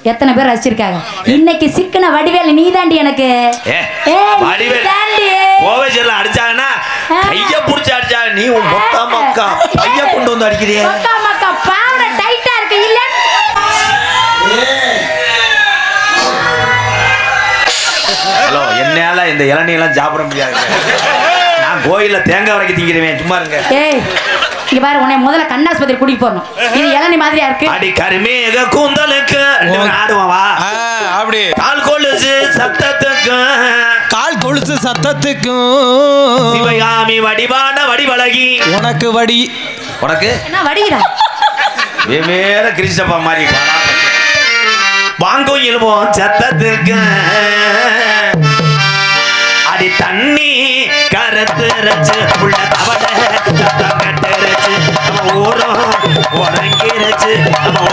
எத்தனை பேர் ரசிச்சிருக்காங்க. இன்னைக்கு சிக்கன வடிவேல் நீ தாண்டி எனக்கு. கோவைச்சேரியில் அடிச்சாங்கன்னா கைய புடிச்சு அடிச்சா நீ மொத்தா மக்கா கைய கொண்டு வந்து அடிக்கிறீங்க. மக்கா மக்கா பாவட டைட்டா இருக்கு இல்ல. ஹலோ, என்னால இந்த இளநீலாம் சாப்பிட முடியாது. நான் கோயில்ல தேங்காய் வரைக்கும் திங்கிறேன். சும்மா இருங்க. ஏய் இங்க பாரு, உன்னை முதல்ல கண்ணாஸ்பத்திரி கூட்டிட்டு போறணும். இது இளநீ மாதிரியா இருக்கு. அடி கருமேக கூந்தலுக்கு ஆடுவா அப்படி கால் கொலுசு சத்தத்துக்கும் கால் கொலுசு சத்தத்துக்கும் சிவகாமி வடிவான வடிவழகி உனக்கு வடி. உனக்கு என்ன வடிகிறா? வேற கிறிஸ்டப்பா மாதிரி வாங்கோயில் போ சத்தத்துக்கு அடி தண்ணி கருத்து ரச்சு உள்ள தவட சத்தம் கட்டுருச்சு நம்ம ஊரும் உறங்கிருச்சு நம்ம